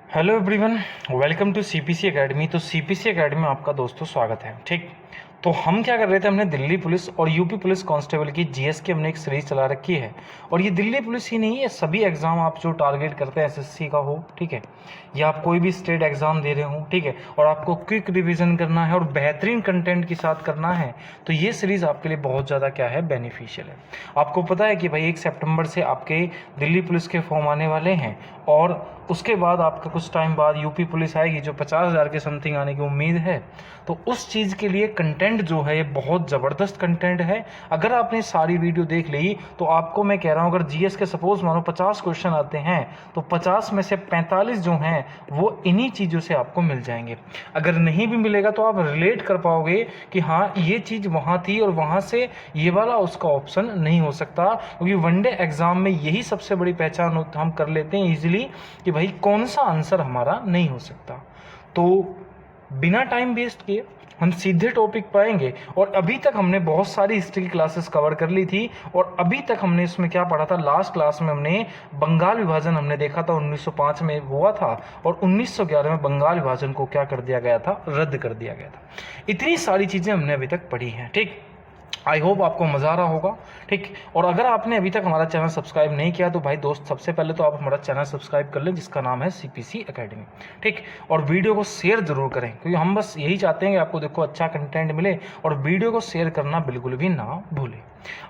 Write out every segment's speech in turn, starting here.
Hello everyone, welcome to CPC academy. तो CPC academy में आपका दोस्तों स्वागत है। ठीक, तो हम क्या कर रहे थे, हमने दिल्ली पुलिस और यूपी पुलिस कांस्टेबल की जीएस की हमने एक सीरीज चला रखी है। और ये दिल्ली पुलिस ही नहीं है, सभी एग्जाम आप जो टारगेट करते हैं एसएससी का हो, ठीक है, या आप कोई भी स्टेट एग्जाम दे रहे हो, ठीक है, और आपको क्विक रिवीजन करना है और बेहतरीन कंटेंट के साथ करना है, तो ये सीरीज आपके लिए बहुत ज़्यादा क्या है, बेनिफिशियल है। आपको पता है कि भाई 1 सितंबर से आपके दिल्ली पुलिस के फॉर्म आने वाले हैं और उसके बाद आपका कुछ टाइम बाद यूपी पुलिस आएगी जो 50,000 के समथिंग आने की उम्मीद है। तो उस चीज़ के लिए कंटेंट जो है ये बहुत ज़बरदस्त कंटेंट है। अगर आपने सारी वीडियो देख ली तो आपको मैं कह रहा हूँ, अगर जीएस के सपोज मानो 50 क्वेश्चन आते हैं तो 50 में से 45 जो हैं वो इन्हीं चीज़ों से आपको मिल जाएंगे। अगर नहीं भी मिलेगा तो आप रिलेट कर पाओगे कि हाँ ये चीज़ वहाँ थी और वहाँ से ये वाला उसका ऑप्शन नहीं हो सकता, क्योंकि वनडे एग्ज़ाम में यही सबसे बड़ी पहचान हम कर लेते हैं ईजिली कि भाई कौन सा आंसर हमारा नहीं हो सकता। तो बिना टाइम वेस्ट किए हम सीधे टॉपिक पाएंगे। और अभी तक हमने बहुत सारी हिस्ट्री की क्लासेस कवर कर ली थी और अभी तक हमने इसमें क्या पढ़ा था, लास्ट क्लास में हमने बंगाल विभाजन हमने देखा था, 1905 में हुआ था और 1911 में बंगाल विभाजन को क्या कर दिया गया था, रद्द कर दिया गया था। इतनी सारी चीज़ें हमने अभी तक पढ़ी हैं। ठीक, आई होप आपको मज़ा आ रहा होगा। ठीक, और अगर आपने अभी तक हमारा चैनल सब्सक्राइब नहीं किया तो भाई दोस्त, सबसे पहले तो आप हमारा चैनल सब्सक्राइब कर लें जिसका नाम है सीपीसी एकेडमी। ठीक, और वीडियो को शेयर जरूर करें, क्योंकि हम बस यही चाहते हैं कि आपको देखो अच्छा कंटेंट मिले, और वीडियो को शेयर करना बिल्कुल भी ना भूलें।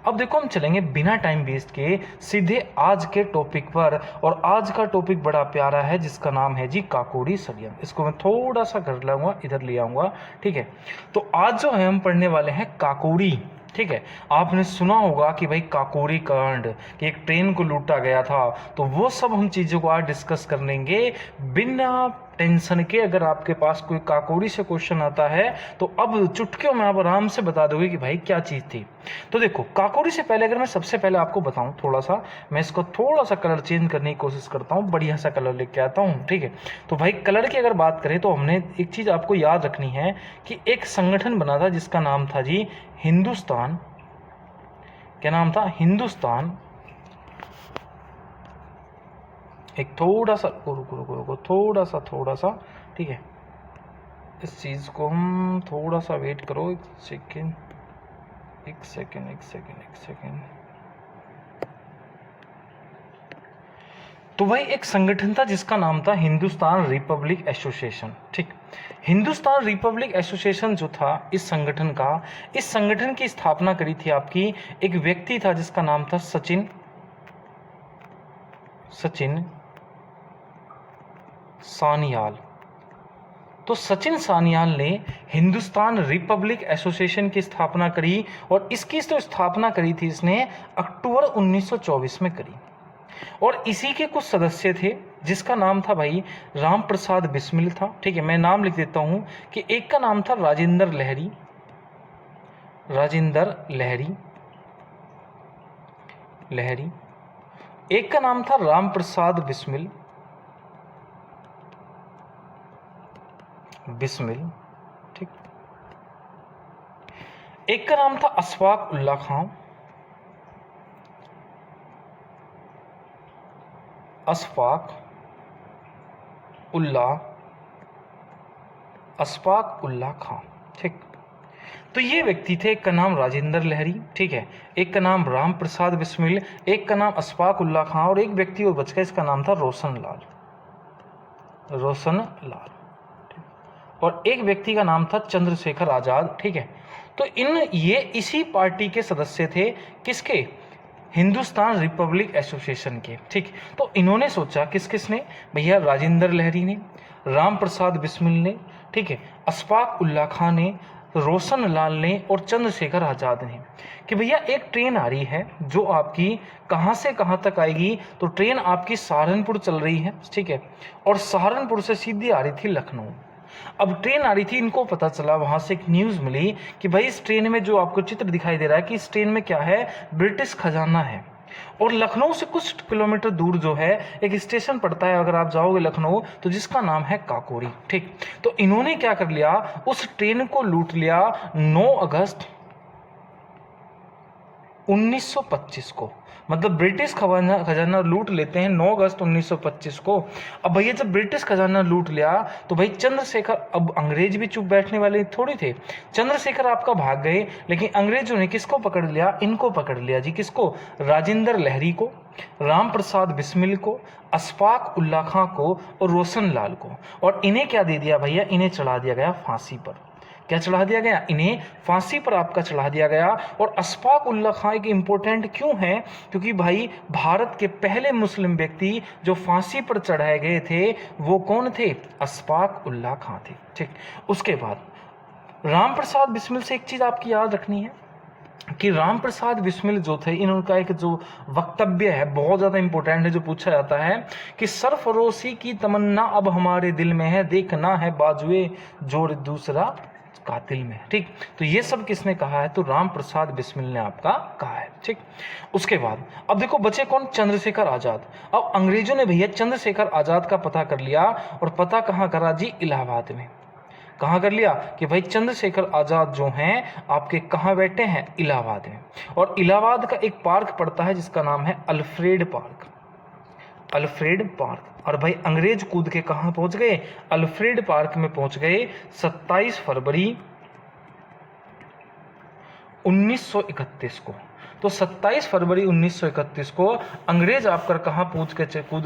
अब देखो हम चलेंगे बिना टाइम वेस्ट के सीधे आज के टॉपिक पर, और आज का टॉपिक बड़ा प्यारा है जिसका नाम है जी काकोरी षड्यंत्र। इसको मैं थोड़ा सा कर लाऊंगा, इधर ले आऊंगा। ठीक है, तो आज जो है हम पढ़ने वाले हैं काकोरी। ठीक है, आपने सुना होगा कि भाई काकोरी कांड, कि एक ट्रेन को लूटा गया था, तो वो सब हम चीज़ों को आज डिस्कस कर लेंगे बिना टेंशन के। अगर आपके पास कोई काकोरी से क्वेश्चन आता है तो अब चुटकियों में आप आराम से बता दोगे कि भाई क्या चीज़ थी। तो देखो, काकोरी से पहले अगर मैं सबसे पहले आपको बताऊं, थोड़ा सा मैं इसको थोड़ा सा कलर चेंज करने की कोशिश करता हूं, बढ़िया सा कलर लेके आता हूं। ठीक है, तो भाई कलर की अगर बात करें तो हमने एक चीज़ आपको याद रखनी है कि एक संगठन बना था जिसका नाम था जी हिंदुस्तान। क्या नाम था? हिंदुस्तान। एक थोड़ा सा रुको रुको रुको, थोड़ा सा ठीक है, इस चीज़ को हम थोड़ा सा वेट करो, एक सेकेंड। तो भाई एक संगठन था जिसका नाम था हिंदुस्तान रिपब्लिक एसोसिएशन। ठीक, हिंदुस्तान रिपब्लिक एसोसिएशन जो था इस संगठन की स्थापना करी थी आपकी एक व्यक्ति था जिसका नाम था सचिन सान्याल। तो सचिन सान्याल ने हिंदुस्तान रिपब्लिक एसोसिएशन की स्थापना करी, और इसकी जो स्थापना करी थी इसने अक्टूबर 1924 में करी। और इसी के कुछ सदस्य थे जिसका नाम था भाई राम प्रसाद बिस्मिल था। ठीक है, मैं नाम लिख देता हूं कि एक का नाम था राजेंद्र लहरी, एक का नाम था राम प्रसाद बिस्मिल। ठीक, एक का नाम था अशफाक उल्ला खां। अशफाक उल्ला खां। ठीक, तो ये व्यक्ति थे, एक का नाम राजेंद्र लहरी, ठीक है, एक का नाम राम प्रसाद बिस्मिल, एक का नाम अशफाक उल्ला खां, और एक व्यक्ति और बच गया, इसका नाम था रोशन लाल। और एक व्यक्ति का नाम था चंद्रशेखर आजाद। ठीक है, तो ये इसी पार्टी के सदस्य थे, किसके? हिंदुस्तान रिपब्लिक एसोसिएशन के। ठीक, तो इन्होंने सोचा, किसने भैया? राजेंद्र लहरी ने, राम प्रसाद बिस्मिल ने, ठीक है, अशफाक उल्ला खां ने, रोशन लाल ने और चंद्रशेखर आजाद ने, कि भैया एक ट्रेन आ रही है जो आपकी कहाँ से कहाँ तक आएगी। तो ट्रेन आपकी सहारनपुर चल रही है, ठीक है, और सहारनपुर से सीधी आ रही थी लखनऊ। अब ट्रेन आ रही थी, इनको पता चला, वहां से एक न्यूज़ मिली कि भाई इस ट्रेन में जो आपको चित्र दिखाई दे रहा है कि इस ट्रेन में क्या है, ब्रिटिश खजाना है। और लखनऊ से कुछ किलोमीटर दूर जो है एक स्टेशन पड़ता है, अगर आप जाओगे लखनऊ, तो जिसका नाम है काकोरी। ठीक, तो इन्होंने क्या कर लिया, उस ट्रेन को लूट लिया 9 अगस्त 1925 को। मतलब ब्रिटिश खजाना लूट लेते हैं 9 अगस्त 1925 को। अब भैया जब ब्रिटिश खजाना लूट लिया तो भाई चंद्रशेखर, अब अंग्रेज भी चुप बैठने वाले थोड़ी थे। चंद्रशेखर आपका भाग गए, लेकिन अंग्रेजों ने किसको पकड़ लिया? इनको पकड़ लिया जी। किसको? राजेंद्र लहरी को, राम प्रसाद बिस्मिल को, अशफाक उल्ला खां को और रोशन लाल को। और इन्हें क्या दे दिया भैया? इन्हें चढ़ा दिया गया फांसी पर। क्या चढ़ा दिया गया? इन्हें फांसी पर आपका चढ़ा दिया गया। और अशफाक उल्ला खां एक इम्पोर्टेंट क्यों है? क्योंकि भाई भारत के पहले मुस्लिम व्यक्ति जो फांसी पर चढ़ाए गए थे वो कौन थे? अशफाक उल्ला खां थे। ठीक, उसके बाद राम प्रसाद बिस्मिल से एक चीज आपकी याद रखनी है कि राम प्रसाद बिस्मिल जो थे, इनका एक जो वक्तव्य है बहुत ज़्यादा इंपॉर्टेंट है, जो पूछा जाता है कि सरफरोशी की तमन्ना अब हमारे दिल में है, देखना है बाजुए जोर दूसरा कातिल में। ठीक, तो ये सब किसने कहा है? तो राम प्रसाद बिस्मिल ने आपका कहा है। ठीक, उसके बाद अब देखो बचे कौन? चंद्रशेखर आजाद। अब अंग्रेजों ने भैया चंद्रशेखर आजाद का पता कर लिया, और पता कहाँ करा जी? इलाहाबाद में। कहाँ कर लिया कि भाई चंद्रशेखर आजाद जो हैं आपके कहाँ बैठे हैं? इलाहाबाद में। और इलाहाबाद का एक पार्क पड़ता है जिसका नाम है अल्फ्रेड पार्क। Alfred park. और भाई अंग्रेज कूद के कहाँ पहुंच गए? अल्फ्रेड पार्क में पहुंच गए 27 फरवरी 1931 को। तो 27 फरवरी 1931 को अंग्रेज आपकर कहाँ कूद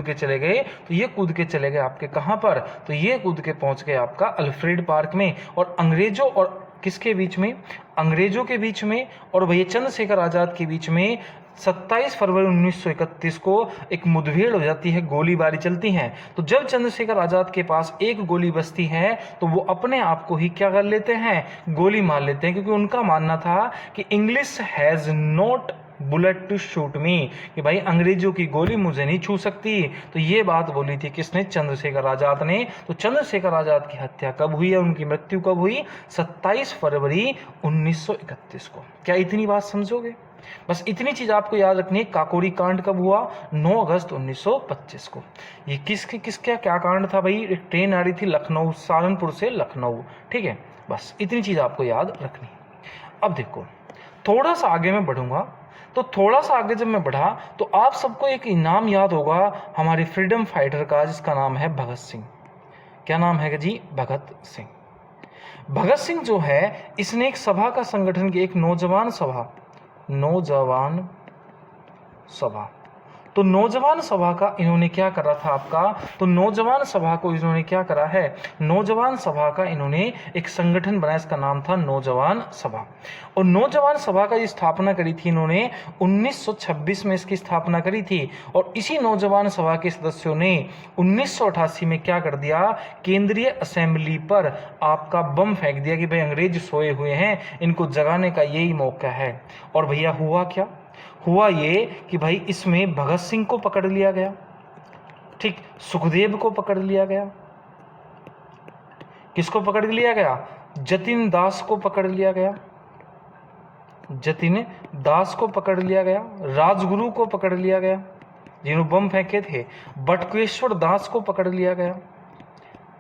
के चले गए? तो ये कूद के चले गए आपके कहाँ पर? तो ये कूद के पहुंच गए आपका अल्फ्रेड पार्क में। और अंग्रेजों और किसके बीच में? अंग्रेजों के बीच में और भैया चंद्रशेखर आजाद के बीच में 27 फरवरी 1931 को एक मुठभेड़ हो जाती है, गोलीबारी चलती है। तो जब चंद्रशेखर आजाद के पास एक गोली बचती है तो वो अपने आप को ही क्या कर लेते हैं? गोली मार लेते हैं, क्योंकि उनका मानना था कि English has not bullet to shoot me, कि भाई अंग्रेजों की गोली मुझे नहीं छू सकती। तो ये बात बोली थी किसने? चंद्रशेखर आजाद ने। तो चंद्रशेखर आजाद की हत्या कब हुई है? उनकी मृत्यु कब हुई? 27 फरवरी 1931 को। क्या इतनी बात समझोगे? बस इतनी चीज आपको याद रखनी है। काकोरी कांड कब हुआ? 9 अगस्त 1925 को। ये किसका क्या कांड था भाई? एक ट्रेन आ रही थी लखनऊ, सहारनपुर से लखनऊ। ठीक है, बस इतनी चीज आपको याद रखनी है। अब देखो थोड़ा सा आगे मैं बढ़ूंगा, तो थोड़ा सा आगे जब मैं बढ़ा तो आप सबको एक इनाम याद होगा हमारे फ्रीडम फाइटर का, जिसका नाम है भगत सिंह। क्या नाम है जी? भगत सिंह। भगत सिंह जो है इसने एक सभा का संगठन किया, एक नौजवान सभा। तो नौजवान सभा का इन्होंने क्या करा था आपका? तो नौजवान सभा को इन्होंने क्या करा है? नौजवान सभा का इन्होंने एक संगठन बनाया, इसका नाम था नौजवान सभा। और नौजवान सभा का स्थापना करी थी इन्होंने 1926 में, इसकी स्थापना करी थी। और इसी नौजवान सभा के सदस्यों ने 1988 में क्या कर दिया? केंद्रीय असेंबली पर आपका बम फेंक दिया कि भाई अंग्रेज सोए हुए हैं, इनको जगाने का यही मौका है। और भैया हुआ क्या? हुआ ये कि भाई इसमें भगत सिंह को पकड़ लिया गया, ठीक, सुखदेव को पकड़ लिया गया, किसको पकड़ लिया गया? जतिन दास को पकड़ लिया गया, जतिन दास को पकड़ लिया गया, राजगुरु को पकड़ लिया गया जिन्होंने बम फेंके थे, बटकेश्वर दास को पकड़ लिया गया,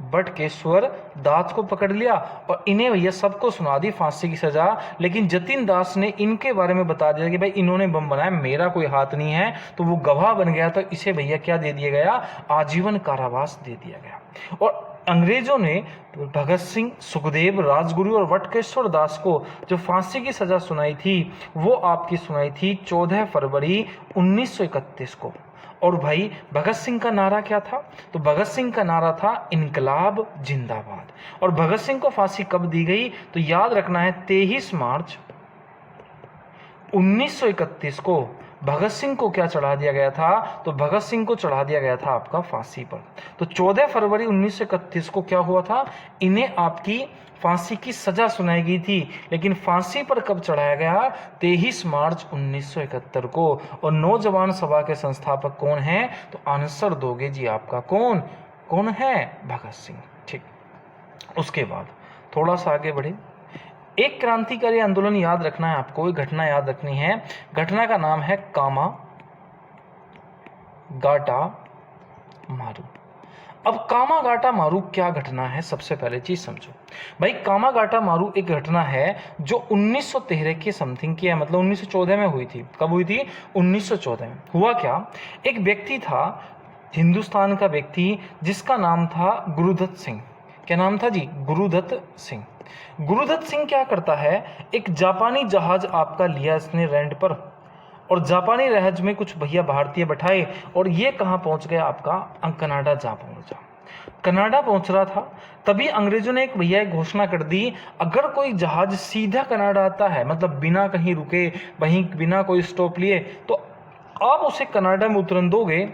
बटकेश्वर दास को पकड़ लिया। और इन्हें भैया सबको सुना दी फांसी की सजा। लेकिन जतिन दास ने इनके बारे में बता दिया कि भाई इन्होंने बम बनाया, मेरा कोई हाथ नहीं है। तो वो गवाह बन गया, तो इसे भैया क्या दे दिया गया? आजीवन कारावास दे दिया गया। और अंग्रेजों ने भगत सिंह, सुखदेव, राजगुरु और बटकेश्वर दास को जो फांसी की सजा सुनाई थी वो आपकी सुनाई थी 14 फरवरी 1931 को। और भाई भगत सिंह का नारा क्या था? तो भगत सिंह का नारा था इनकलाब जिंदाबाद। और भगत सिंह को फांसी कब दी गई? तो याद रखना है 23 मार्च 1931 को भगत सिंह को क्या चढ़ा दिया गया था? तो भगत सिंह को चढ़ा दिया गया था आपका फांसी पर। तो 14 फरवरी 1931 को क्या हुआ था? इन्हें आपकी फांसी की सजा सुनाई गई थी। लेकिन फांसी पर कब चढ़ाया गया? 23 मार्च 1971 को। और नौजवान सभा के संस्थापक कौन हैं? तो आंसर दोगे जी आपका कौन है? भगत सिंह। ठीक, उसके बाद थोड़ा सा आगे बढ़े। एक क्रांतिकारी आंदोलन याद रखना है आपको, एक घटना याद रखनी है। घटना का नाम है कामा गाटा मारू। अब कामागाटा मारू क्या घटना है, सबसे पहले चीज समझो भाई। कामागाटा मारू एक घटना है जो 1913 के समथिंग की है, मतलब 1914 में हुई थी। कब हुई थी? 1914 में। हुआ क्या, एक व्यक्ति था, हिंदुस्तान का व्यक्ति, जिसका नाम था गुरुदत्त सिंह। क्या नाम था जी? गुरुदत्त सिंह। गुरुदत्त सिंह क्या करता है, एक जापानी जहाज आपका लिया इसने रेंट पर, और जापानी जहाज में कुछ भैया भारतीय बैठाए, और ये कहाँ पहुंच गया आपका? कनाडा जा पहुंचा। कनाडा पहुंच रहा था, तभी अंग्रेजों ने एक भैया घोषणा कर दी, अगर कोई जहाज सीधा कनाडा आता है, मतलब बिना कहीं रुके, वहीं बिना कोई स्टॉप लिए, तो आप उसे कनाडा में उतरन दोगे,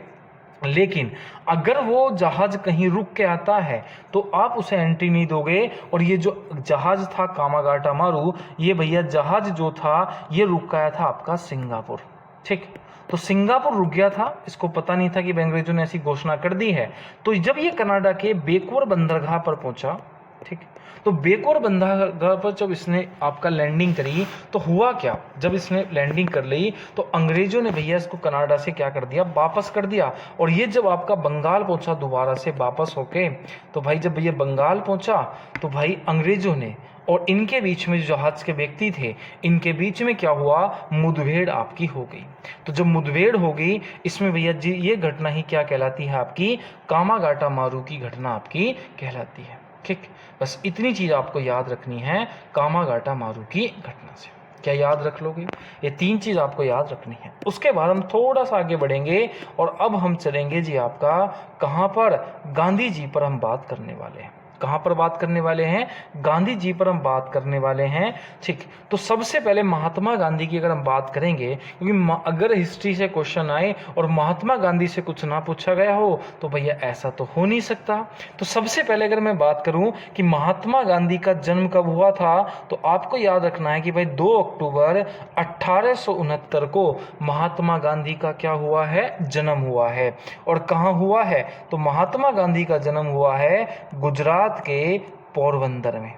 लेकिन अगर वो जहाज कहीं रुक के आता है तो आप उसे एंट्री नहीं दोगे। और ये जो जहाज था कामागाटा मारू, ये भैया जहाज जो था ये रुक गया था आपका सिंगापुर। ठीक, तो सिंगापुर रुक गया था, इसको पता नहीं था कि अंग्रेजों ने ऐसी घोषणा कर दी है। तो जब ये कनाडा के बेकोर बंदरगाह पर पहुंचा, ठीक, तो बेकोर बंदरगाह पर जब इसने आपका लैंडिंग करी, तो हुआ क्या, जब इसने लैंडिंग कर ली तो अंग्रेजों ने भैया इसको कनाडा से क्या कर दिया? वापस कर दिया। और ये जब आपका बंगाल पहुंचा दोबारा से वापस होके, तो भाई जब भैया बंगाल पहुंचा तो भाई अंग्रेजों ने और इनके बीच में जो जहाज के व्यक्ति थे, इनके बीच में क्या हुआ? मुठभेड़ आपकी हो गई। तो जब मुठभेड़ हो गई, इसमें भैया जी ये घटना ही क्या कहलाती है आपकी? कामागाटा मारू की घटना आपकी कहलाती है। ठीक, बस इतनी चीज आपको याद रखनी है कामागाटा मारू की घटना से। क्या याद रख लोगे? ये 3 चीज आपको याद रखनी है। उसके बाद हम थोड़ा सा आगे बढ़ेंगे और अब हम चलेंगे जी आपका कहाँ पर? गांधी जी पर हम बात करने वाले हैं। कहाँ पर बात करने वाले हैं? गांधी जी पर हम बात करने वाले हैं। ठीक, तो सबसे पहले महात्मा गांधी की अगर हम बात करेंगे, क्योंकि अगर हिस्ट्री से क्वेश्चन आए और महात्मा गांधी से कुछ ना पूछा गया हो तो भैया ऐसा तो हो नहीं सकता। तो सबसे पहले अगर मैं बात करूं कि महात्मा गांधी का जन्म कब हुआ था, तो आपको याद रखना है कि भाई 2 अक्टूबर 1869 को महात्मा गांधी का क्या हुआ है? जन्म हुआ है। और कहाँ हुआ है? तो महात्मा गांधी का जन्म हुआ है गुजरात के पोरबंदर में।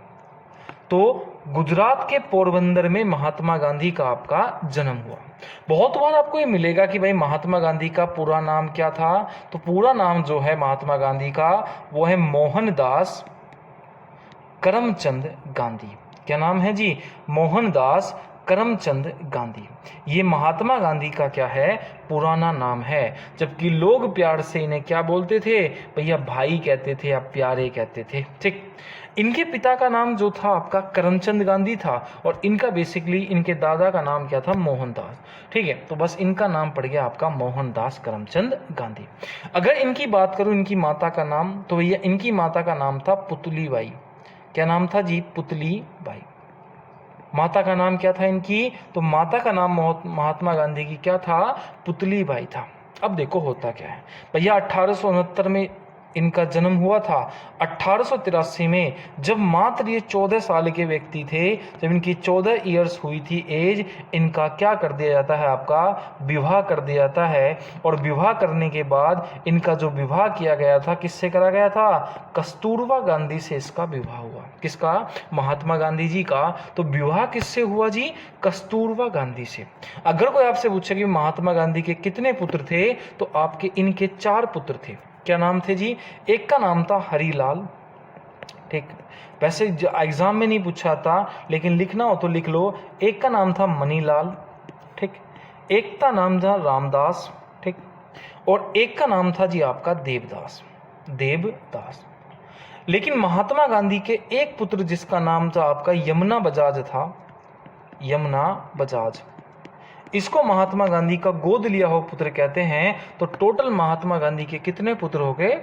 तो गुजरात के पोरबंदर में महात्मा गांधी का आपका जन्म हुआ। बहुत बार आपको ये मिलेगा कि भाई महात्मा गांधी का पूरा नाम क्या था, तो पूरा नाम जो है महात्मा गांधी का वो है मोहनदास करमचंद गांधी। क्या नाम है जी? मोहनदास करमचंद गांधी। ये महात्मा गांधी का क्या है? पुराना नाम है। जबकि लोग प्यार से इन्हें क्या बोलते थे? भैया भाई कहते थे या प्यारे कहते थे। ठीक, इनके पिता का नाम जो था आपका करमचंद गांधी था, और इनका बेसिकली इनके दादा का नाम क्या था? मोहनदास। ठीक है, तो बस इनका नाम पड़ गया आपका मोहनदास करमचंद गांधी। अगर इनकी बात करूं इनकी माता का नाम, तो भैया इनकी माता का नाम था पुतली बाई। क्या नाम था जी? पुतली बाई। माता का नाम क्या था इनकी? तो माता का नाम महात्मा गांधी की क्या था? पुतली बाई था। अब देखो होता क्या है भैया, 1869 में इनका जन्म हुआ था। 1883 में जब मात्र ये 14 साल के व्यक्ति थे, जब इनकी 14 ईयर्स हुई थी एज, इनका क्या कर दिया जाता है? आपका विवाह कर दिया जाता है। और विवाह करने के बाद इनका जो विवाह किया गया था, किससे करा गया था? कस्तूरबा गांधी से इसका विवाह हुआ। किसका? महात्मा गांधी जी का। तो विवाह किससे हुआ जी? कस्तूरबा गांधी से। अगर कोई आपसे पूछे कि महात्मा गांधी के कितने पुत्र थे, तो आपके इनके 4 पुत्र थे। क्या नाम थे जी? एक का नाम था हरीलाल। ठीक, वैसे एग्जाम में नहीं पूछा था, लेकिन लिखना हो तो लिख लो। एक का नाम था मनीलाल। ठीक, एक का नाम था रामदास। ठीक, और एक का नाम था जी आपका देवदास। देवदास। लेकिन महात्मा गांधी के एक पुत्र जिसका नाम था आपका यमुना बजाज था। यमुना बजाज, इसको महात्मा गांधी का गोद लिया हुआ पुत्र कहते हैं। तो टोटल महात्मा गांधी के कितने पुत्र हो गए?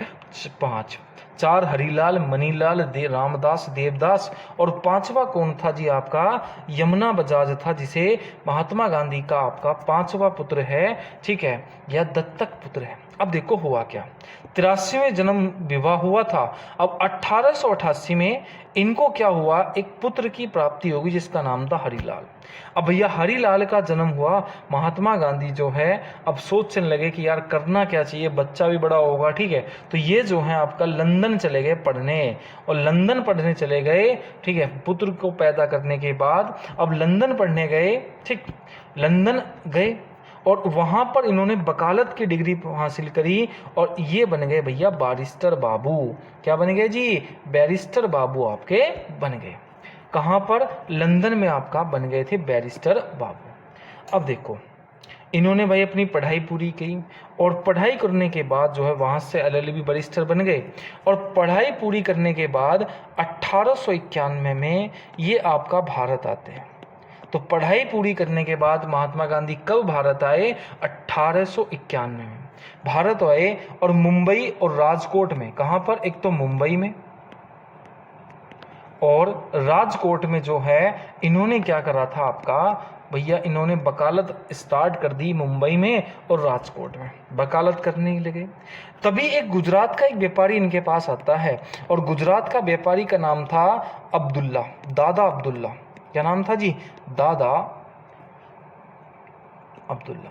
5। 4 हरीलाल, मनीलाल, रामदास, देवदास, और 5वां कौन था जी? आपका यमुना बजाज था, जिसे महात्मा गांधी का आपका 5वां पुत्र है। ठीक है, या दत्तक पुत्र है। अब देखो हुआ क्या, 83वें जन्म विवाह हुआ था। अब 1888 में इनको क्या हुआ? एक पुत्र की प्राप्ति होगी जिसका नाम था हरीलाल। अब भैया हरीलाल का जन्म हुआ, महात्मा गांधी जो है अब सोचने लगे कि यार करना क्या चाहिए, बच्चा भी बड़ा होगा। ठीक है, तो ये जो है आपका लंदन चले गए पढ़ने, और लंदन पढ़ने चले गए। ठीक है, पुत्र को पैदा करने के बाद अब लंदन पढ़ने गए। ठीक, लंदन गए और वहाँ पर इन्होंने वकालत की डिग्री हासिल करी और ये बन गए भैया बैरिस्टर बाबू। क्या बन गए जी? बैरिस्टर बाबू आपके बन गए। कहाँ पर? लंदन में आपका बन गए थे बैरिस्टर बाबू। अब देखो, इन्होंने भाई अपनी पढ़ाई पूरी की और पढ़ाई करने के बाद जो है वहाँ से LLB बैरिस्टर बन गए और पढ़ाई पूरी करने के बाद 1891 में ये आपका भारत आते हैं। तो पढ़ाई पूरी करने के बाद महात्मा गांधी कब भारत आए? 1891 में भारत आए और मुंबई और राजकोट में, कहाँ पर? एक तो मुंबई में और राजकोट में जो है इन्होंने क्या करा था आपका भैया, इन्होंने वकालत स्टार्ट कर दी मुंबई में और राजकोट में वकालत करने लगे। तभी एक गुजरात का एक व्यापारी इनके पास आता है और गुजरात का व्यापारी का नाम था अब्दुल्ला, दादा अब्दुल्ला। क्या नाम था जी? दादा अब्दुल्ला।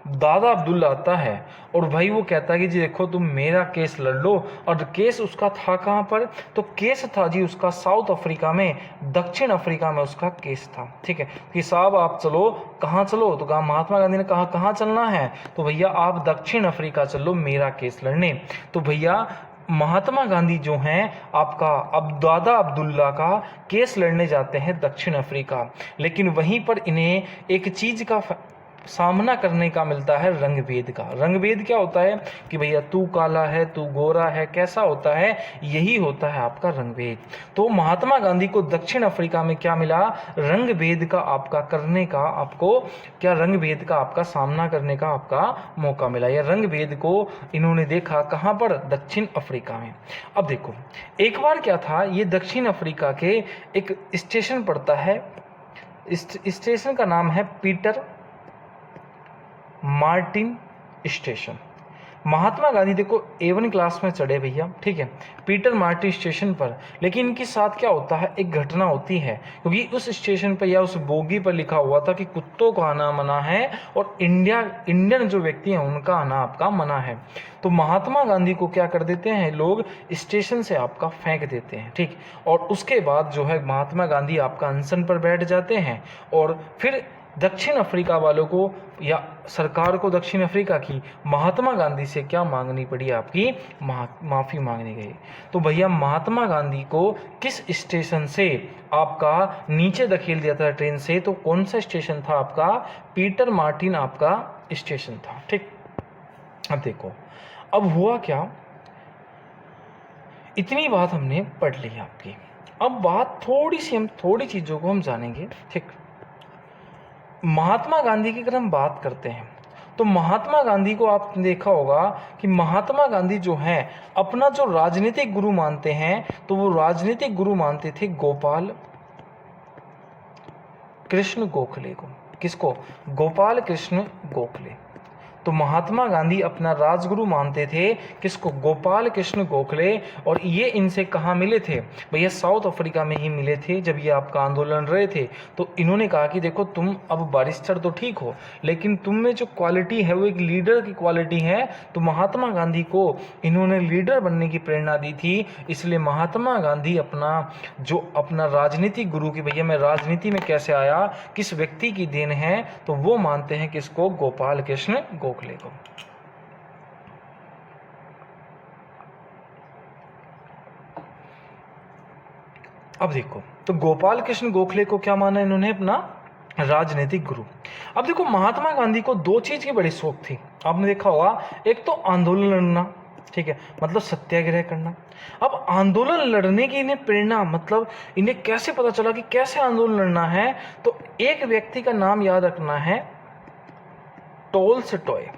दादा अब्दुल्ला आता है और भाई वो कहता है कि जी देखो तुम मेरा केस लड़ लो। और केस उसका था कहाँ पर? तो केस था जी उसका साउथ अफ्रीका में, दक्षिण अफ्रीका में उसका केस था। ठीक है कि साहब आप चलो, कहाँ चलो? तो कहा, महात्मा गांधी ने कहा कहाँ चलना है? तो भैया आप दक्षिण अफ्रीका चलो मेरा केस लड़ने। तो भैया महात्मा गांधी जो हैं आपका अब दादा अब्दुल्ला का केस लड़ने जाते हैं दक्षिण अफ्रीका। लेकिन वहीं पर इन्हें एक चीज़ का सामना करने का मिलता है, रंग भेद का। रंग भेद क्या होता है कि भैया तू काला है, तू गोरा है, कैसा होता है? यही होता है आपका रंग भेद। तो महात्मा गांधी को दक्षिण अफ्रीका में क्या मिला? रंग भेद का आपका करने का, आपको क्या रंग भेद का आपका सामना करने का आपका मौका मिला। यह रंग भेद को इन्होंने देखा कहाँ पर? दक्षिण अफ्रीका में। अब देखो एक बार क्या था, ये दक्षिण अफ्रीका के एक स्टेशन पड़ता है, स्टेशन का नाम है Peter Martin station. Mahatma Gandhi देखो A1 क्लास में चढ़े भैया, ठीक है, पीटर मार्टिन स्टेशन पर। लेकिन इनके साथ क्या होता है, एक घटना होती है, क्योंकि उस स्टेशन पर या उस बोगी पर लिखा हुआ था कि कुत्तों को आना मना है और इंडियन जो व्यक्ति हैं उनका आना आपका मना है। तो महात्मा गांधी को क्या कर देते हैं लोग, स्टेशन से आपका फेंक देते हैं। ठीक, और उसके बाद जो है महात्मा गांधी आपका अनशन पर बैठ जाते हैं और फिर दक्षिण अफ्रीका वालों को या सरकार को दक्षिण अफ्रीका की महात्मा गांधी से क्या मांगनी पड़ी? आपकी माफ़ी मांगनी गई। तो भैया महात्मा गांधी को किस स्टेशन से आपका नीचे धकेल दिया था ट्रेन से? तो कौन सा स्टेशन था आपका? पीटर मार्टिन आपका स्टेशन था। ठीक, अब देखो अब हुआ क्या, इतनी बात हमने पढ़ ली आपकी। अब बात थोड़ी चीज़ों को हम जानेंगे। ठीक, महात्मा गांधी की अगर हम बात करते हैं तो महात्मा गांधी को आपने देखा होगा कि महात्मा गांधी जो हैं अपना जो राजनीतिक गुरु मानते हैं, तो वो राजनीतिक गुरु मानते थे गोपाल कृष्ण गोखले को। किसको? गोपाल कृष्ण गोखले। तो महात्मा गांधी अपना राजगुरु मानते थे किसको? गोपाल कृष्ण गोखले। और ये इनसे कहाँ मिले थे भैया? साउथ अफ्रीका में ही मिले थे जब ये आपका आंदोलन रहे थे। तो इन्होंने कहा कि देखो तुम अब बैरिस्टर तो ठीक हो, लेकिन तुम में जो क्वालिटी है वो एक लीडर की क्वालिटी है। तो महात्मा गांधी को इन्होंने लीडर बनने की प्रेरणा दी थी। इसलिए महात्मा गांधी अपना राजनीतिक गुरु की भैया मैं राजनीति में कैसे आया, किस व्यक्ति की देन है, तो वो मानते हैं किसको? गोपाल कृष्ण गोखले को। अब देखो तो गोपाल कृष्ण गोखले को क्या माना इन्होंने? अपना राजनीतिक गुरु। अब देखो महात्मा गांधी को दो चीज की बड़ी शौक थी, आपने देखा होगा, एक तो आंदोलन लड़ना, ठीक है, मतलब सत्याग्रह करना। अब आंदोलन लड़ने की इन्हें प्रेरणा, मतलब इन्हें कैसे पता चला कि कैसे आंदोलन लड़ना है? तो एक व्यक्ति का नाम याद रखना है, टॉलस्टॉय,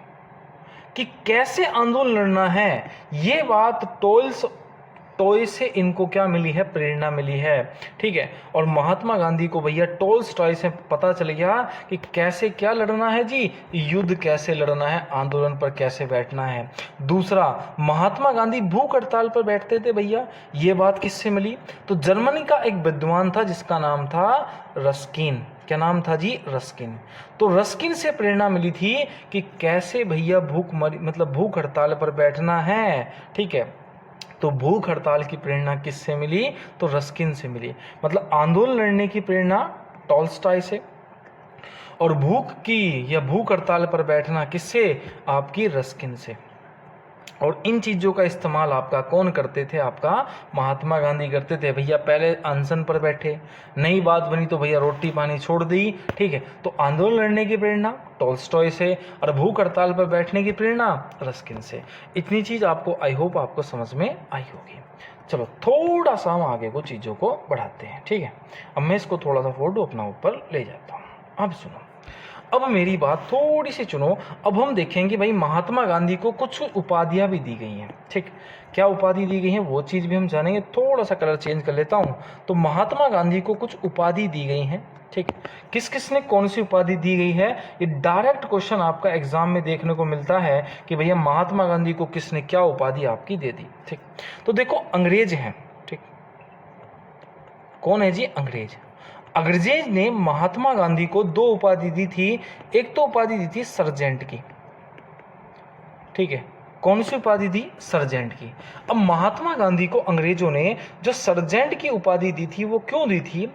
कि कैसे आंदोलन लड़ना है। ये बात टॉलस्टॉय से इनको क्या मिली है? प्रेरणा मिली है। ठीक है, और महात्मा गांधी को भैया टॉलस्टॉय से पता चल गया कि कैसे क्या लड़ना है जी, युद्ध कैसे लड़ना है, आंदोलन पर कैसे बैठना है। दूसरा, महात्मा गांधी भूख हड़ताल पर बैठते थे भैया, ये बात किससे मिली? तो जर्मनी का एक विद्वान था जिसका नाम था रस्किन। क्या नाम था जी? रस्किन। तो रस्किन से प्रेरणा मिली थी कि कैसे भैया भूख हड़ताल पर बैठना है। ठीक है, तो भूख हड़ताल की प्रेरणा किससे मिली? तो रस्किन से मिली। मतलब आंदोलन लड़ने की प्रेरणा टॉलस्टॉय से और भूख की या भूख हड़ताल पर बैठना किससे? आपकी रस्किन से। और इन चीज़ों का इस्तेमाल आपका कौन करते थे? आपका महात्मा गांधी करते थे। भैया पहले अनशन पर बैठे, नई बात बनी तो भैया रोटी पानी छोड़ दी, ठीक है। तो आंदोलन लड़ने की प्रेरणा टॉल्स्टॉय से, और भूख हड़ताल पर बैठने की प्रेरणा रस्किन से। इतनी चीज़ आपको आई होप आपको समझ में आई होगी। चलो थोड़ा सा हम आगे को चीज़ों को बढ़ाते हैं, ठीक है। अब मैं इसको थोड़ा सा फोटो अपना ऊपर ले जाता हूँ। अब सुनो, अब मेरी बात थोड़ी सी सुनो। अब हम देखेंगे भाई महात्मा गांधी को कुछ उपाधियां भी दी गई हैं, ठीक। क्या उपाधि दी गई हैं वो चीज़ भी हम जानेंगे। थोड़ा सा कलर चेंज कर लेता हूँ। तो महात्मा गांधी को कुछ उपाधि दी गई हैं, ठीक। किस किस ने कौन सी उपाधि दी गई है, ये डायरेक्ट क्वेश्चन आपका एग्जाम में देखने को मिलता है कि भैया महात्मा गांधी को किसने क्या उपाधि आपकी दे दी, ठीक। तो देखो अंग्रेज हैं, ठीक। कौन है जी? अंग्रेज। अंग्रेज ने महात्मा गांधी को दो उपाधि दी थी। एक तो उपाधि दी थी सर्जेंट की, ठीक है। कौन सी उपाधि दी? सर्जेंट की। अब महात्मा गांधी को अंग्रेजों ने जो सर्जेंट की उपाधि दी थी वो क्यों दी थी?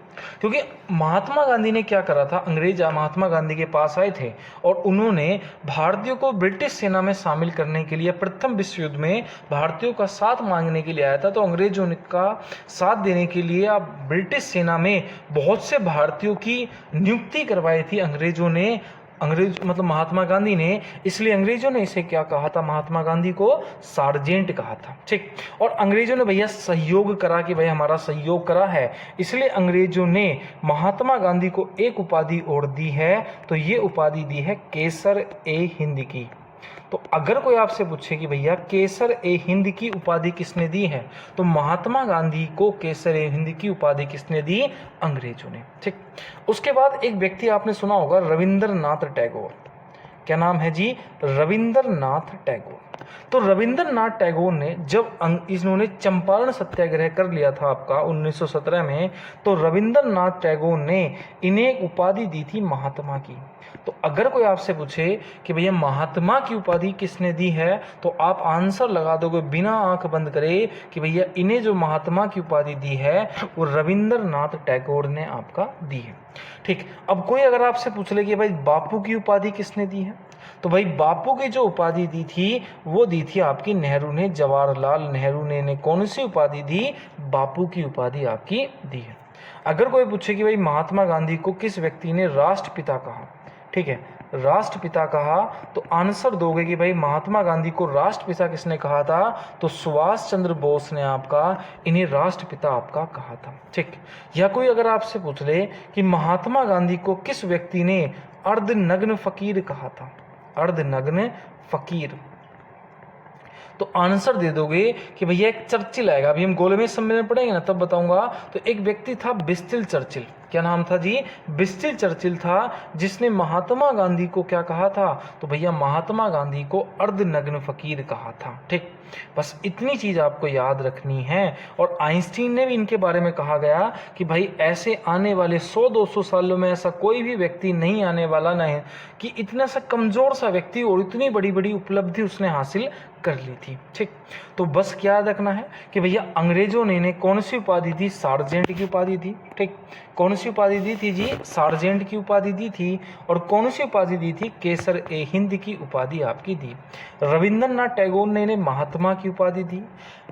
क्योंकि महात्मा गांधी ने क्या करा था, अंग्रेज महात्मा गांधी के पास आए थे और उन्होंने भारतीयों को ब्रिटिश सेना में शामिल करने के लिए, प्रथम विश्व युद्ध में भारतीयों का साथ मांगने के लिए आया था। तो अंग्रेजों ने का साथ देने के लिए अब ब्रिटिश सेना में बहुत से भारतीयों की नियुक्ति करवाई थी अंग्रेजों ने, अंग्रेज मतलब महात्मा गांधी ने। इसलिए अंग्रेजों ने इसे क्या कहा था? महात्मा गांधी को सार्जेंट कहा था, ठीक। और अंग्रेजों ने भैया सहयोग करा कि भाई हमारा सहयोग करा है, इसलिए अंग्रेजों ने महात्मा गांधी को एक उपाधि और दी है। तो ये उपाधि दी है केसर ए हिंद की। तो अगर कोई आपसे पूछे कि भैया केसर ए हिंद की उपाधि किसने दी है, तो महात्मा गांधी को केसर ए हिंद की उपाधि किसने दी? अंग्रेजों ने, ठीक। उसके बाद एक व्यक्ति आपने सुना होगा, रविंद्रनाथ टैगोर। क्या नाम है जी? रविंद्रनाथ टैगोर। तो रविंद्रनाथ टैगोर ने जब इन्होंने चंपारण सत्याग्रह कर लिया था आपका 1917 में, तो रविंद्रनाथ टैगोर ने इन्हें एक उपाधि दी थी महात्मा की। तो अगर कोई आपसे पूछे कि भैया महात्मा की उपाधि किसने दी है, तो आप आंसर लगा दोगे बिना आंख बंद करे कि भैया इन्हें जो महात्मा की उपाधि दी है वो रविंद्रनाथ टैगोर ने आपका दी है, ठीक। अब कोई अगर आपसे पूछ ले कि भाई बापू की उपाधि किसने दी है, तो भाई बापू की जो उपाधि दी थी वो दी थी आपकी नेहरू ने, जवाहरलाल नेहरू ने कौन सी उपाधि दी? बापू की उपाधि आपकी दी है। अगर कोई पूछे कि भाई महात्मा गांधी को किस व्यक्ति ने राष्ट्रपिता कहा, ठीक है, राष्ट्रपिता कहा, तो आंसर दोगे कि भाई महात्मा गांधी को राष्ट्रपिता किसने कहा था? तो सुभाष चंद्र बोस ने आपका इन्हें राष्ट्रपिता आपका कहा था, ठीक। या कोई अगर आपसे पूछ ले कि महात्मा गांधी को किस व्यक्ति ने अर्धनग्न फकीर कहा था? अर्धनग्न फकीर, तो आंसर दे दोगे कि भैया एक चर्चिल आएगा। अभी हम गोलमेज सम्मेलन पढ़ेंगे ना तब बताऊंगा। तो एक व्यक्ति था बिस्टिल चर्चिल। क्या नाम था जी? बिस्टिल चर्चिल था, जिसने महात्मा गांधी को क्या कहा था? तो भैया महात्मा गांधी को अर्धनग्न फकीर कहा था, ठीक। बस इतनी चीज आपको याद रखनी है। और आइंस्टीन ने भी इनके बारे में कहा गया कि भाई ऐसे आने वाले 100-200 सालों में ऐसा कोई भी व्यक्ति नहीं आने वाला नहीं कि इतना सा कमजोर सा व्यक्ति और इतनी बड़ी बड़ी उपलब्धि उसने हासिल कर ली थी, ठीक। तो बस क्या याद रखना है कि भैया अंग्रेजों ने इन्हें कौन सी उपाधि दी? सार्जेंट की उपाधि दी, ठीक। कौन सी उपाधि दी थी जी? सार्जेंट की उपाधि दी थी। और कौन सी उपाधि दी थी? केसर ए हिंद की उपाधि आपकी दी। रविंद्रनाथ टैगोर ने इन्हें महात्मा की उपाधि दी,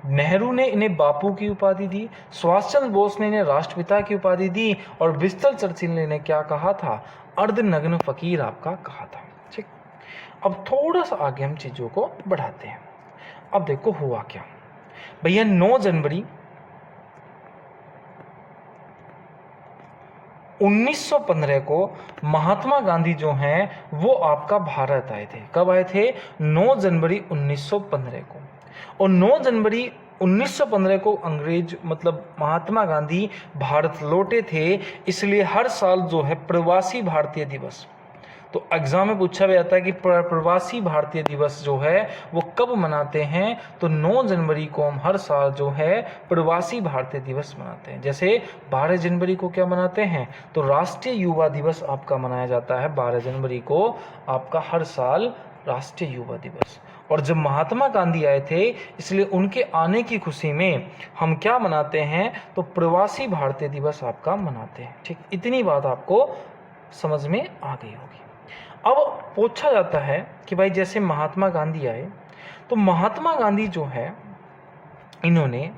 नेहरू ने इन्हें बापू की उपाधि दी, सुभाष चंद्र बोस ने इन्हें राष्ट्रपिता की उपाधि दी, और बिस्टर चर्चिल ने इन्हें क्या कहा था? अर्धनग्न फकीर आपका कहा था, ठीक। अब थोड़ा सा आगे हम चीजों को बढ़ाते हैं। अब देखो हुआ क्या भैया, 9 जनवरी 1915 को महात्मा गांधी जो हैं वो आपका भारत आए थे। कब आए थे? 9 जनवरी 1915 को। और 9 जनवरी 1915 को अंग्रेज मतलब महात्मा गांधी भारत लौटे थे। इसलिए हर साल जो है प्रवासी भारतीय दिवस, तो एग्जाम में पूछा भी जाता है कि प्रवासी भारतीय दिवस जो है वो कब मनाते हैं? तो 9 जनवरी को हम हर साल जो है प्रवासी भारतीय दिवस मनाते हैं। जैसे 12 जनवरी को क्या मनाते हैं? तो राष्ट्रीय युवा दिवस आपका मनाया जाता है 12 जनवरी को आपका हर साल राष्ट्रीय युवा दिवस। और जब महात्मा गांधी आए थे इसलिए उनके आने की खुशी में हम क्या मनाते हैं? तो प्रवासी भारतीय दिवस आपका मनाते हैं, ठीक। इतनी बात आपको समझ में आ गई होगी। अब पूछा जाता है कि भाई जैसे महात्मा गांधी आए, तो महात्मा गांधी जो है इन्होंने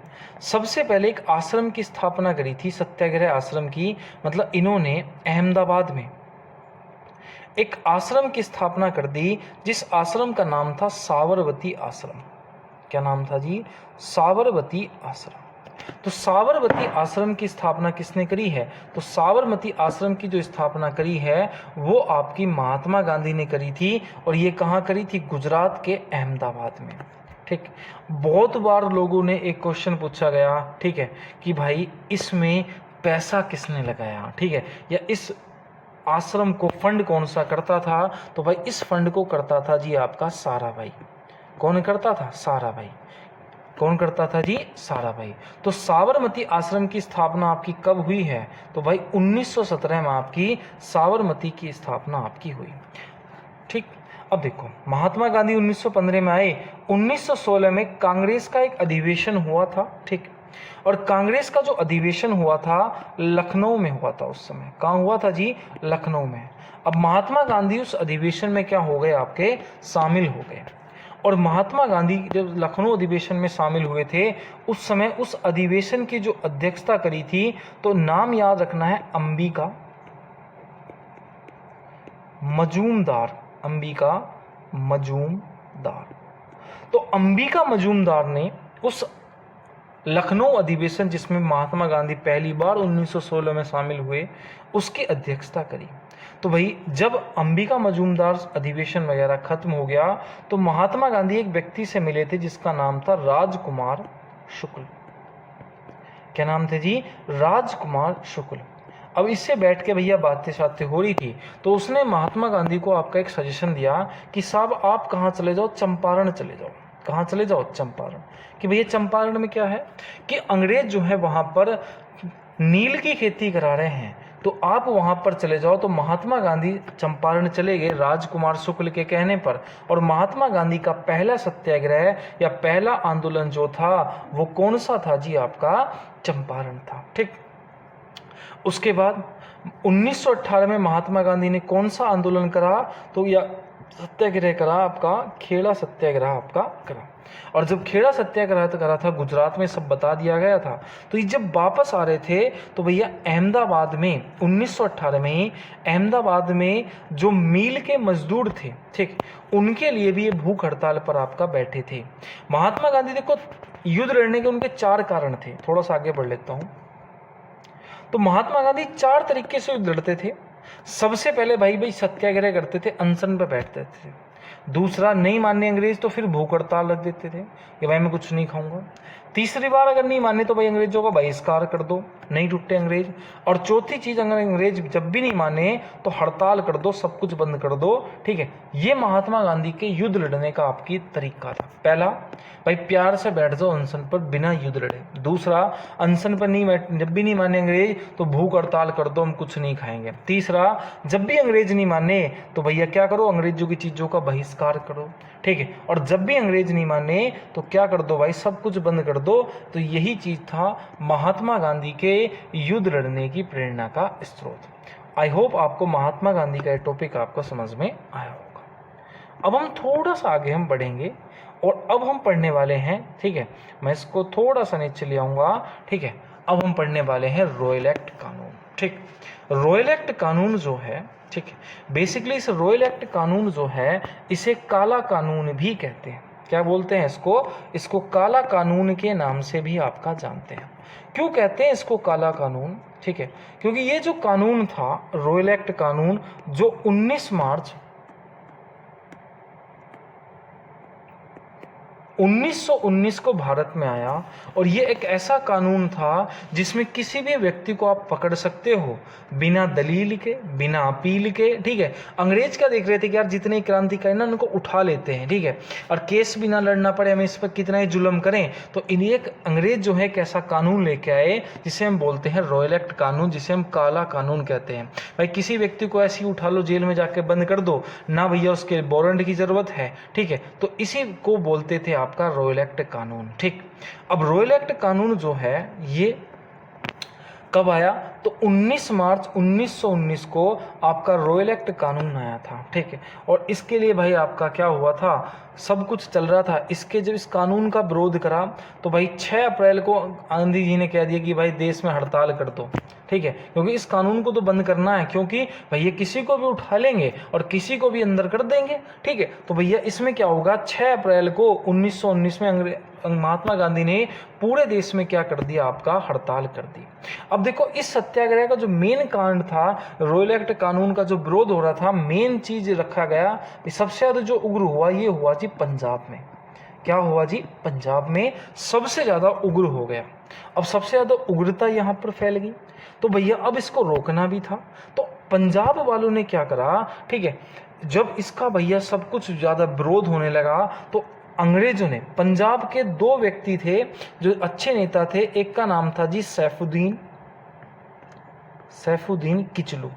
सबसे पहले एक आश्रम की स्थापना करी थी, सत्याग्रह आश्रम की। मतलब इन्होंने अहमदाबाद में एक आश्रम की स्थापना कर दी, जिस आश्रम का नाम था साबरमती आश्रम। क्या नाम था जी? साबरमती आश्रम। तो साबरमती आश्रम की स्थापना किसने करी है? तो साबरमती आश्रम की जो स्थापना करी है वो आपकी महात्मा गांधी ने करी थी। और ये कहाँ करी थी? गुजरात के अहमदाबाद में। ठीक, बहुत बार लोगों ने एक क्वेश्चन पूछा गया, ठीक है, कि भाई इसमें पैसा किसने लगाया, ठीक है, या इस आश्रम को फंड कौन सा करता था? तो भाई इस फंड को करता था जी आपका साराभाई। कौन करता था? साराभाई। कौन करता था जी? साराभाई। तो साबरमती आश्रम की स्थापना आपकी कब हुई है? तो भाई 1917 में आपकी साबरमती की स्थापना आपकी हुई। ठीक, अब देखो महात्मा गांधी 1915 में आए। 1916 में कांग्रेस का एक अधिवेशन हुआ था, ठीक, और कांग्रेस का जो अधिवेशन हुआ था लखनऊ में हुआ था उस समय। कहाँ हुआ था जी? लखनऊ में। अब महात्मा गांधी उस अधिवेशन में क्या हो गए? आपके शामिल हो गए। और महात्मा गांधी जब लखनऊ अधिवेशन में शामिल हुए थे उस समय उस अधिवेशन की जो अध्यक्षता करी थी, तो नाम याद रखना है अंबिका मजूमदार। अंबिका मजूमदार। तो अंबिका मजूमदार ने उस लखनऊ अधिवेशन जिसमें महात्मा गांधी पहली बार 1916 में शामिल हुए उसकी अध्यक्षता करी। तो भाई जब अंबिका मजूमदार अधिवेशन वगैरह खत्म हो गया तो महात्मा गांधी एक व्यक्ति से मिले थे जिसका नाम था राजकुमार शुक्ल। क्या नाम थे जी? राजकुमार शुक्ल। अब इससे बैठ के भैया बातें शातें हो रही थी, तो उसने महात्मा गांधी को आपका एक सजेशन दिया कि साहब आप कहाँ चले जाओ? चंपारण चले जाओ। कहाँ चले जाओ? चंपारण। कि भैया चंपारण में क्या है कि अंग्रेज जो है वहाँ पर नील की खेती करा रहे हैं, तो आप वहाँ पर चले जाओ। तो महात्मा गांधी चंपारण चले गए राजकुमार शुक्ल के कहने पर। और महात्मा गांधी का पहला सत्याग्रह या पहला आंदोलन जो था वो कौन सा था जी? आपका चंपारण था। ठीक, उसके बाद 1918 में महात्मा गांधी ने कौन सा आंदोलन करा? तो या सत्याग्रह करा आपका खेड़ा सत्याग्रह आपका करा। और जब खेड़ा सत्याग्रह करा था गुजरात में, सब बता दिया गया था। तो ये जब वापस आ रहे थे तो भैया अहमदाबाद में 1918 में ही अहमदाबाद में जो मील के मजदूर थे, ठीक, उनके लिए भी ये भूख हड़ताल पर आपका बैठे थे। महात्मा गांधी देखो युद्ध लड़ने के उनके 4 कारण थे। थोड़ा सा आगे बढ़ लेता हूँ। तो महात्मा गांधी 4 तरीके से युद्ध लड़ते थे। सबसे पहले भाई सत्याग्रह करते थे, अनशन पर बैठते थे। दूसरा, नहीं मानने अंग्रेज तो फिर भूख हड़ताल रख देते थे कि भाई मैं कुछ नहीं खाऊंगा। तीसरी बार अगर नहीं माने तो भाई अंग्रेजों का बहिष्कार कर दो, नहीं टूटे अंग्रेज। और चौथी चीज, अगर अंग्रेज जब भी नहीं माने तो हड़ताल कर दो, सब कुछ बंद कर दो। ठीक है, ये महात्मा गांधी के युद्ध लड़ने का आपकी तरीका था। पहला, भाई प्यार से बैठ जाओ अनशन पर बिना युद्ध लड़े। दूसरा, अनशन पर नहीं बैठ, जब भी नहीं माने अंग्रेज तो भूख हड़ताल कर दो, हम कुछ नहीं खाएंगे। तीसरा, जब भी अंग्रेज नहीं माने तो भैया क्या करो? अंग्रेजों की चीजों का बहिष्कार करो। ठीक है, और जब भी अंग्रेज नहीं माने तो क्या कर दो भाई? सब कुछ बंद कर दो। तो यही चीज था महात्मा गांधी के युद्ध लड़ने की प्रेरणा का स्रोत। आई होप आपको महात्मा गांधी का टॉपिक आपको समझ में आया होगा। अब हम थोड़ा सा आगे हम बढ़ेंगे और अब हम पढ़ने वाले हैं, ठीक है, मैं इसको थोड़ा सा नीचे ले आऊंगा। ठीक है, अब हम पढ़ने वाले हैं रॉयल एक्ट कानून। ठीक, रॉयल एक्ट कानून जो है, ठीक है, बेसिकली इस रॉयल एक्ट कानून जो है इसे काला कानून भी कहते हैं। क्या बोलते हैं इसको? इसको काला कानून के नाम से भी आपका जानते हैं। क्यों कहते हैं इसको काला कानून? ठीक है, क्योंकि ये जो कानून था रॉयल एक्ट कानून जो 19 मार्च 1919 को भारत में आया, और ये एक ऐसा कानून था जिसमें किसी भी व्यक्ति को आप पकड़ सकते हो बिना दलील के, बिना अपील के। ठीक है, अंग्रेज क्या देख रहे थे कि यार जितने क्रांतिकारी ना उनको उठा लेते हैं, ठीक है, और केस भी ना लड़ना पड़े, हम इस पर कितना ही जुल्म करें। तो इन्हें एक अंग्रेज जो है एक ऐसा कानून लेके आए जिसे हम बोलते हैं रॉयल एक्ट कानून, जिसे हम काला कानून कहते हैं। भाई किसी व्यक्ति को ऐसे ही उठा लो, जेल में जाके बंद कर दो ना, भैया उसके वारंट की जरूरत है। ठीक है, तो इसी को बोलते थे आपका रॉयल एक्ट कानून। ठीक, अब रॉयल एक्ट कानून जो है ये कब आया? तो 19 मार्च 1919 को आपका रॉयल एक्ट कानून आया था, ठीक है। और इसके लिए भाई आपका क्या हुआ था, सब कुछ चल रहा था। इसके जब इस कानून का विरोध करा तो भाई 6 अप्रैल को गांधी जी ने कह दिया कि भाई देश में हड़ताल कर दो, ठीक है, क्योंकि इस कानून को तो बंद करना है, क्योंकि भैया किसी को भी उठा लेंगे और किसी को भी अंदर कर देंगे, ठीक है। तो भैया इसमें क्या होगा, 6 अप्रैल को 1919 में महात्मा गांधी ने पूरे देश में क्या कर दिया, आपका हड़ताल कर दी। अब देखो इस सत्याग्रह का जो मेन कांड था, रॉयल एक्ट कानून का जो विरोध हो रहा था, मेन चीज रखा गया, सबसे ज्यादा जो उग्र हुआ ये हुआ जी पंजाब में। क्या हुआ जी, पंजाब में सबसे ज्यादा उग्र हो गया। अब सबसे ज्यादा उग्रता यहाँ पर फैल गई, तो भैया अब इसको रोकना भी था। तो पंजाब वालों ने क्या करा, ठीक है, जब इसका भैया सब कुछ ज्यादा विरोध होने लगा तो अंग्रेजों ने, पंजाब के 2 व्यक्ति थे जो अच्छे नेता थे, एक का नाम था जी सैफुद्दीन किचलू।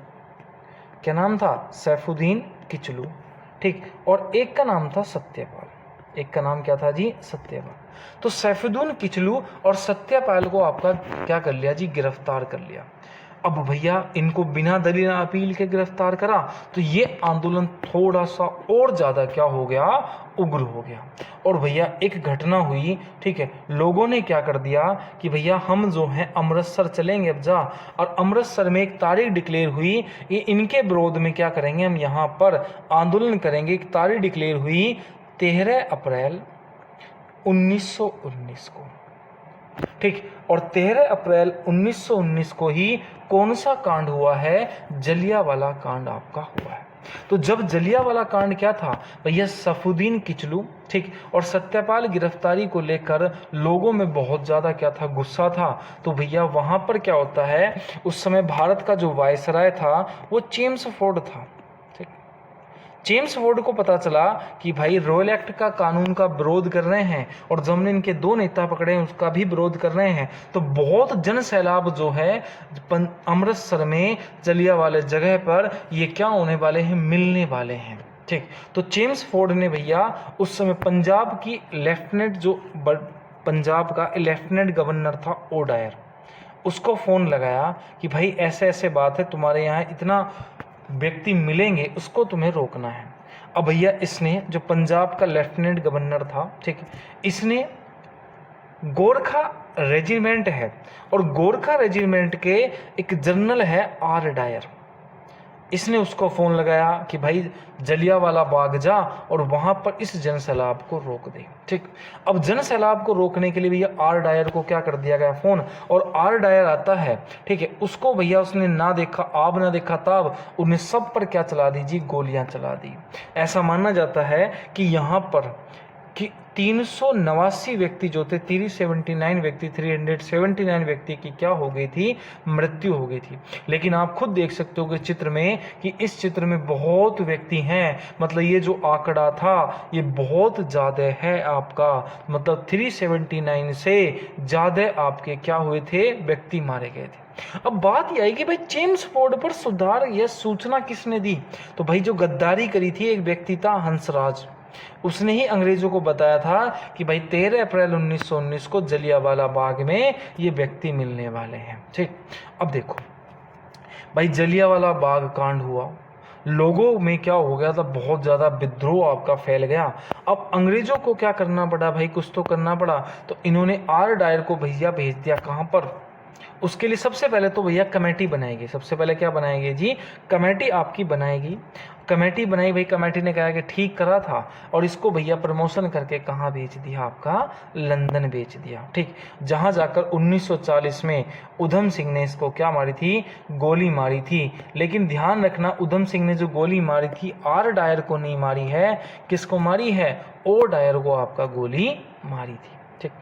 क्या नाम था, सैफुद्दीन किचलू, ठीक। और एक का नाम था सत्यपाल। एक का नाम क्या था जी, सत्यपाल। तो सैफुद्दीन किचलू और सत्यपाल को आपका क्या कर लिया जी, गिरफ्तार कर लिया। अब भैया इनको बिना दलील अपील के गिरफ्तार करा, तो ये आंदोलन थोड़ा सा और ज्यादा क्या हो गया, उग्र हो गया। और भैया एक घटना हुई, ठीक है, लोगों ने क्या कर दिया कि भैया हम जो हैं अमृतसर चलेंगे अब जा, और अमृतसर में एक तारीख डिक्लेयर हुई, ये इनके विरोध में क्या करेंगे, हम यहाँ पर आंदोलन करेंगे। एक तारीख डिक्लेयर हुई 13 अप्रैल 1919 को, ठीक। और 13 अप्रैल 1919 को ही कौन सा कांड हुआ है, जलियांवाला कांड आपका हुआ है। तो जब जलियांवाला कांड क्या था भैया, सैफुद्दीन किचलू, ठीक, और सत्यपाल गिरफ्तारी को लेकर लोगों में बहुत ज्यादा क्या था, गुस्सा था। तो भैया वहां पर क्या होता है, उस समय भारत का जो वायसराय था वो चेम्सफोर्ड था, ठीक। चेम्सफोर्ड को पता चला कि भाई रॉयल एक्ट का कानून का विरोध कर रहे हैं और जब हमने इनके 2 नेता पकड़े हैं उसका भी विरोध कर रहे हैं, तो बहुत जन सैलाब जो है अमृतसर में जलियांवाले जगह पर ये क्या होने वाले हैं, मिलने वाले हैं, ठीक। तो चेम्सफोर्ड ने भैया उस समय पंजाब की लेफ्टिनेंट, जो पंजाब का लेफ्टिनेंट गवर्नर था ओडायर, उसको फोन लगाया कि भाई ऐसे ऐसे बात है, तुम्हारे यहाँ इतना व्यक्ति मिलेंगे, उसको तुम्हें रोकना है। अब भैया इसने, जो पंजाब का लेफ्टिनेंट गवर्नर था, ठीक, इसने गोरखा रेजिमेंट है, और गोरखा रेजिमेंट के एक जनरल है आर डायर, इसने उसको फ़ोन लगाया कि भाई जलियांवाला बाग जा और वहाँ पर इस जन सैलाब को रोक दे, ठीक। अब जन सैलाब को रोकने के लिए भैया आर डायर को क्या कर दिया गया फ़ोन, और आर डायर आता है, ठीक है, उसको भैया उसने ना देखा आब ना देखा ताब, उन्हें सब पर क्या चला दी जी, गोलियां चला दी। ऐसा माना जाता है कि यहाँ पर कि 389 व्यक्ति जो थे, 379 व्यक्ति की क्या हो गई थी, मृत्यु हो गई थी। लेकिन आप खुद देख सकते हो कि चित्र में, कि इस चित्र में बहुत व्यक्ति हैं, मतलब ये जो आंकड़ा था ये बहुत ज़्यादा है आपका, मतलब 379 से ज़्यादा आपके क्या हुए थे, व्यक्ति मारे गए थे। अब बात यह है कि भाई चेम्सफोर्ड पर सुधार यह सूचना किसने दी, तो भाई जो गद्दारी करी थी एक व्यक्ति था हंसराज, उसने ही अंग्रेजों को बताया था कि भाई 13 अप्रैल 1919 को जलियांवाला बाग में ये व्यक्ति मिलने वाले हैं, ठीक। अब देखो भाई जलियांवाला बाग कांड हुआ, लोगों में क्या हो गया था, बहुत ज़्यादा विद्रोह आपका फैल गया। अब अंग्रेजों को क्या करना पड़ा भाई, कुछ तो करना पड़ा, तो इन्होंने आर डायर को भैया भेज दिया कहाँ पर, उसके लिए सबसे पहले तो भैया कमेटी बनाएगी। सबसे पहले क्या बनाएगी जी, कमेटी आपकी बनाएगी। कमेटी बनाई भाई, कमेटी ने कहा कि ठीक करा था, और इसको भैया प्रमोशन करके कहाँ भेज दिया, आपका लंदन भेज दिया, ठीक। जहाँ जाकर 1940 में उधम सिंह ने इसको क्या मारी थी, गोली मारी थी। लेकिन ध्यान रखना, उधम सिंह ने जो गोली मारी थी आर डायर को नहीं मारी है, किसको मारी है, ओ डायर को आपका गोली मारी थी, ठीक।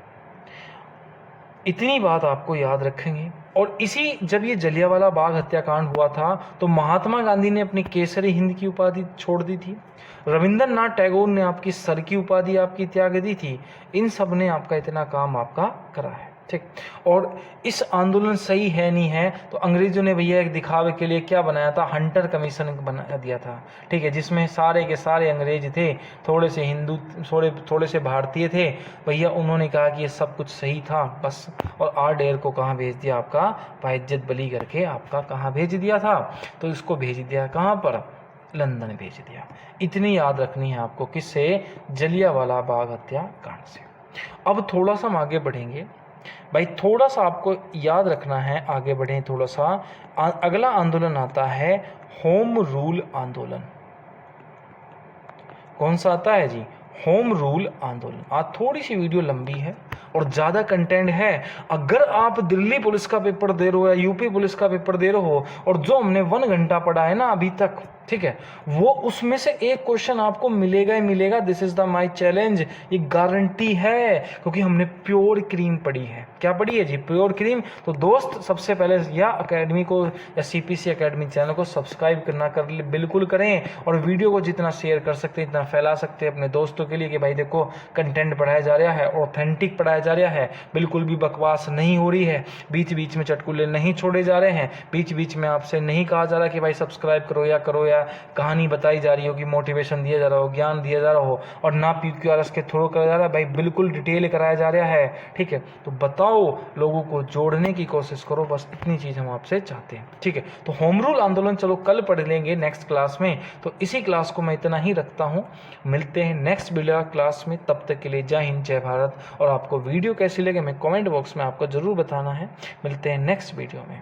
इतनी बात आपको याद रखेंगे। और इसी, जब ये जलियांवाला बाग हत्याकांड हुआ था तो महात्मा गांधी ने अपनी केसरी हिंद की उपाधि छोड़ दी थी, रविंद्रनाथ टैगोर ने आपकी सर की उपाधि आपकी त्याग दी थी। इन सब ने आपका इतना काम आपका करा है। ठीक। और इस आंदोलन सही है नहीं है तो अंग्रेजों ने भैया एक दिखावे के लिए क्या बनाया था, हंटर कमीशन बना दिया था, ठीक है, जिसमें सारे के सारे अंग्रेज थे, थोड़े से हिंदू, थोड़े से भारतीय थे भैया। उन्होंने कहा कि ये सब कुछ सही था बस, और आर डेयर को कहाँ भेज दिया, आपका बाइज्जत बली करके आपका कहाँ भेज दिया था, तो इसको भेज दिया कहाँ पर, लंदन भेज दिया। इतनी याद रखनी है आपको, किससे, जलियांवाला बाग हत्याकांड से। अब थोड़ा सा हम आगे बढ़ेंगे भाई, थोड़ा सा आपको याद रखना है, आगे बढ़ें थोड़ा सा। अगला आंदोलन आता है होम रूल आंदोलन। कौन सा आता है जी, होम रूल आंदोलन। आज थोड़ी सी वीडियो लंबी है और ज़्यादा कंटेंट है। अगर आप दिल्ली पुलिस का पेपर दे रहे हो या यूपी पुलिस का पेपर दे रहे हो और जो हमने 1 घंटा पढ़ा है ना अभी तक, ठीक है, वो उसमें से एक क्वेश्चन आपको मिलेगा ही मिलेगा। This is the my challenge, ये गारंटी है, क्योंकि हमने प्योर क्रीम पढ़ी है। क्या पढ़ी है जी, प्योर क्रीम। तो दोस्त सबसे पहले या अकेडमी को या सीपीसी एकेडमी चैनल को सब्सक्राइब करना कर बिल्कुल करें, और वीडियो को जितना शेयर कर सकते हैं इतना फैला सकते हैं अपने दोस्तों के लिए कि भाई देखो कंटेंट पढ़ाया जा रहा है, ऑथेंटिक पढ़ाया जा रहा है, बिल्कुल भी बकवास नहीं हो रही है, बीच बीच में चटकुले नहीं छोड़े जा रहे हैं, बीच बीच में आपसे नहीं कहा जा रहा कि भाई सब्सक्राइब करो या करो, या कहानी बताई जा रही हो कि मोटिवेशन दिया जा रहा हो, ज्ञान दिया जा रहा हो, और ना PQRS के थ्रू कराया जा रहा है भाई, बिल्कुल डिटेल कराया जा रहा है, ठीक है। तो बताओ, लोगों को जोड़ने की कोशिश करो, बस इतनी चीज़ हम आपसे चाहते हैं, ठीक है। तो होम रूल आंदोलन चलो कल पढ़ लेंगे नेक्स्ट क्लास में। तो इसी क्लास को मैं इतना ही रखता हूँ, मिलते हैं नेक्स्ट वीडियो क्लास में। तब तक के लिए जय हिंद जय भारत। और आपको वीडियो कैसी लगे मैं कमेंट बॉक्स में आपको ज़रूर बताना है। मिलते हैं नेक्स्ट वीडियो में।